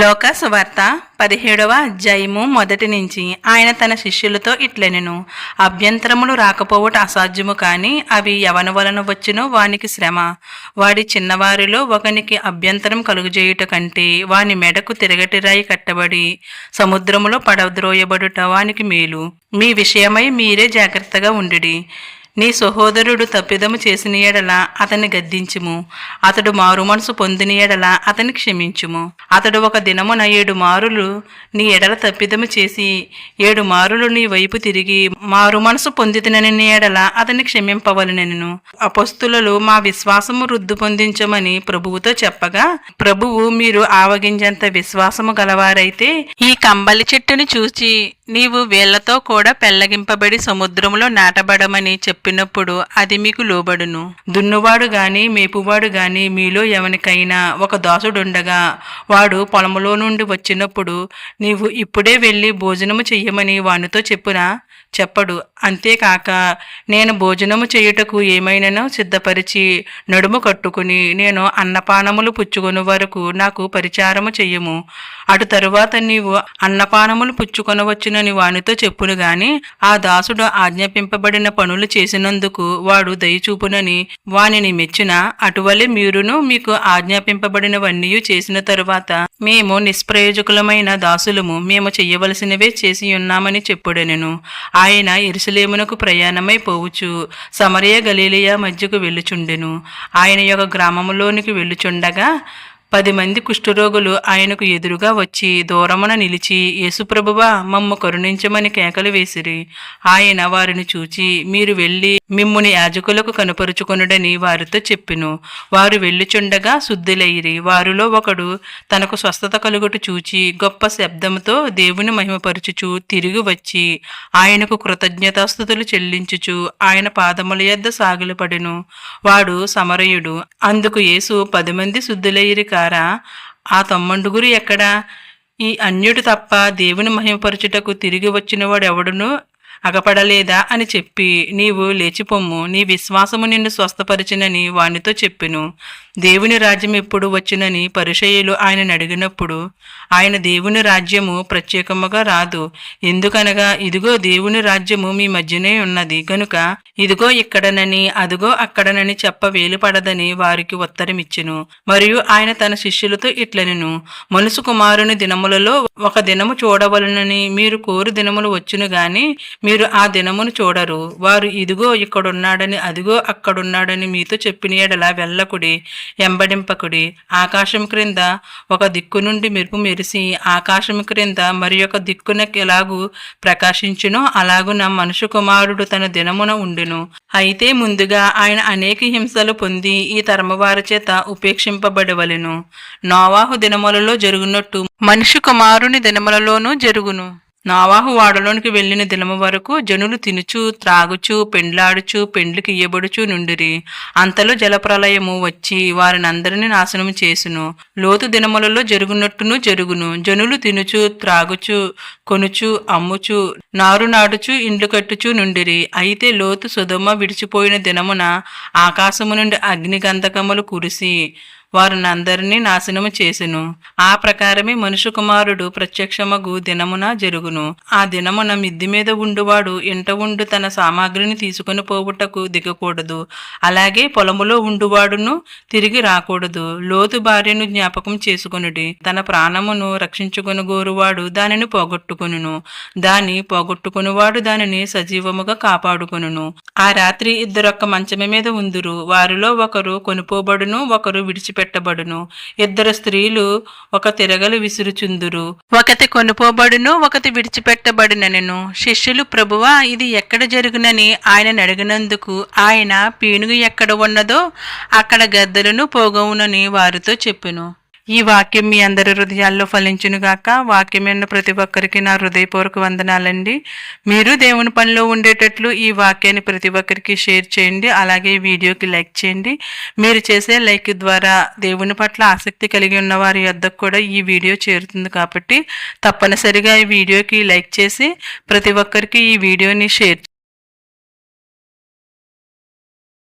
లోక సువార్త 17వ అధ్యాయము మొదటి నుంచి. ఆయన తన శిష్యులతో ఇట్లనెను, అభ్యంతరములు రాకపోవట అసాధ్యము, కాని అవి ఎవని వలన వచ్చునో వానికి శ్రమ. వాడి చిన్నవారిలో ఒకనికి అభ్యంతరం కలుగజేయుట కంటే వాని మెడకు తిరగటి రాయి కట్టబడి సముద్రములో పడద్రోయబడుట వానికి మేలు. మీ విషయమై మీరే జాగ్రత్తగా ఉండుడి. నీ సహోదరుడు తప్పిదము చేసిన ఎడల అతన్ని గద్దించుము, అతడు మారు మనసు పొందిన ఎడల అతన్ని క్షమించుము. అతడు ఒక దినమున 7 మారులు నీ ఎడల తప్పిదము చేసి 7 మారులు నీ వైపు తిరిగి మారు మనసు పొందితినని ఎడల అతన్ని క్షమింపవలెనెను. అపొస్తలులు మా విశ్వాసము వృద్ధి పొందించమని ప్రభువుతో చెప్పగా, ప్రభువు మీరు ఆవగింజంత విశ్వాసము గలవారైతే ఈ కంబలి చెట్టుని చూచి నీవు వేళ్లతో కూడా పెళ్లగింపబడి సముద్రములో నాటబడమని చెప్పినప్పుడు అది మీకు లోబడును. దున్నువాడు గాని మేపువాడు గాని మీలో ఎవనికైనా ఒక దాసుడుండగా వాడు పొలములో నుండి వచ్చినప్పుడు నీవు ఇప్పుడే వెళ్ళి భోజనము చెయ్యమని వానితో చెప్పునా? చెప్పడు. అంతేకాక నేను భోజనము చేయుటకు ఏమైనానో సిద్ధపరిచి నడుము కట్టుకుని నేను అన్నపానములు పుచ్చుకొని వరకు నాకు పరిచారము చెయ్యము. అటు తరువాత నీవు అన్నపానములు పుచ్చుకొనవచ్చునని వానితో చెప్పును గాని ఆ దాసుడు ఆజ్ఞాపింపబడిన పనులు చేసినందుకు వాడు దయచూపునని వానిని మెచ్చున. అటువలే మీరును మీకు ఆజ్ఞాపింపబడినవన్నీ చేసిన తరువాత మేము నిష్ప్రయోజకులమైన దాసులము, మేము చెయ్యవలసినవే చేసి ఉన్నామని చెప్పుడెనెను. ఆయన యెరూషలేమునకు ప్రయాణమై పోవచ్చు సమరయ గలిలయ మధ్యకు వెళ్ళుచుండెను. ఆయన యొక్క గ్రామములోనికి వెళ్ళుచుండగా 10 మంది కుష్ఠరోగులు ఆయనకు ఎదురుగా వచ్చి దూరమున నిలిచి, యేసుప్రభువా, మమ్ము కరుణించమని కేకలు వేసిరి. ఆయన వారిని చూచి, మీరు వెళ్ళి మిమ్ముని యాజకులకు కనుపరుచుకొనుడని వారితో చెప్పెను. వారు వెళ్ళుచుండగా శుద్ధులైరి. వారిలో ఒకడు తనకు స్వస్థత కలుగుట చూచి గొప్ప శబ్దముతో దేవుని మహిమపరచుచు తిరిగి వచ్చి ఆయనకు కృతజ్ఞతాస్తుతులు చెల్లించుచు ఆయన పాదముల యొద్ద సాగిలపడెను. వాడు సమరయుడు. అందుకు యేసు, 10 మంది శుద్ధులైరి కారా? ఆ 90 ఎక్కడా? ఈ అన్యుడు తప్ప దేవుని మహిమపరచుటకు తిరిగి వచ్చినవాడు ఎవడును అగపడలేదా అని చెప్పి, నీవు లేచిపొమ్ము, నీ విశ్వాసము నిన్ను స్వస్థపరిచినని వానితో చెప్పెను. దేవుని రాజ్యం ఎప్పుడు వచ్చునని పరిసయ్యులు ఆయనను అడిగినప్పుడు ఆయన, దేవుని రాజ్యము ప్రత్యేకముగా రాదు, ఎందుకనగా ఇదిగో దేవుని రాజ్యము మీ మధ్యనే ఉన్నది గనుక ఇదిగో ఇక్కడనని అదిగో అక్కడనని చెప్ప వేలుపడదని వారికి ఉత్తరమిచ్చెను. మరియు ఆయన తన శిష్యులతో ఇట్లనెను, మనుషు కుమారుని దినములలో ఒక దినము చూడవలనని మీరు కోరు దినములు వచ్చును గాని మీరు ఆ దినమును చూడరు. వారు ఇదిగో ఇక్కడున్నాడని అదిగో అక్కడున్నాడని మీతో చెప్పిన ఎడల వెళ్ళకుడి, ఎంబడింపకుడి. ఆకాశం క్రింద ఒక దిక్కు నుండి మెరుపు మెరిసి ఆకాశం క్రింద మరి ఒక దిక్కున ఎలాగూ ప్రకాశించునో అలాగున మనుషు కుమారుడు తన దినమున ఉండును. అయితే ముందుగా ఆయన అనేక హింసలు పొంది ఈ తరము వారి చేత ఉపేక్షింపబడవలెను. నోవాహు దినములలో జరుగునట్టు మనుషు కుమారుని దినములలోనూ జరుగును. నోవాహు వాడలోనికి వెళ్లిన దినము వరకు జనులు తినుచు త్రాగుచు పెండ్లాడుచు పెండ్లికి ఇయ్యబడుచు నుండిరి. అంతలో జలప్రలయము వచ్చి వారినందరినీ నాశనము చేసును. లోతు దినములలో జరుగునట్టును జరుగును. జనులు తినుచు త్రాగుచు కొనుచు అమ్ముచు నారు నాడుచు ఇండ్లు కట్టుచు నుండిరి. అయితే లోతు సొదొమ విడిచిపోయిన దినమున ఆకాశము నుండి అగ్నిగంధకములు కురిసి వారినందరినీ నాశనము చేసెను. ఆ ప్రకారమే మనుషు కుమారుడు ప్రత్యక్షమగు దినమున జరుగును. ఆ దినమున మిద్ది మీద ఉండువాడు ఇంట ఉండు తన సామాగ్రిని తీసుకుని పోవుటకు దిగకూడదు. అలాగే పొలములో ఉండువాడును తిరిగి రాకూడదు. లోతు భార్యను జ్ఞాపకం చేసుకొనుడి. తన ప్రాణమును రక్షించుకొనుగోరువాడు దానిని పోగొట్టుకొనును, దాన్ని పోగొట్టుకునివాడు దానిని సజీవముగా కాపాడుకొనును. ఆ రాత్రి ఇద్దరొక్క మంచము మీద ఉందురు. వారిలో ఒకరు కొనుపోబడును, ఒకరు విడిచిపెట్టబడును. 2 స్త్రీలు ఒక తిరగలు విసురుచుందురు, ఒకటి కొనుపోబడును, ఒకటి విడిచిపెట్టబడినను. శిష్యులు, ప్రభువా, ఇది ఎక్కడ జరుగునని ఆయన అడిగినందుకు ఆయన, పీనుగు ఎక్కడ ఉన్నదో అక్కడ గద్దలను పోగవునని వారితో చెప్పెను. ఈ వాక్యం మీ అందరి హృదయాల్లో ఫలించునుగాక. వాక్యం విన్న ప్రతి ఒక్కరికి నా హృదయపూర్వక వందనాలండి. మీరు దేవుని పనిలో ఉండేటట్లు ఈ వాక్యాన్ని ప్రతి ఒక్కరికి షేర్ చేయండి. అలాగే ఈ వీడియోకి లైక్ చేయండి. మీరు చేసే లైక్ ద్వారా దేవుని పట్ల ఆసక్తి కలిగి ఉన్న వారి వద్దకు కూడా ఈ వీడియో చేరుతుంది. కాబట్టి తప్పనిసరిగా ఈ వీడియోకి లైక్ చేసి ప్రతి ఒక్కరికి ఈ వీడియోని షేర్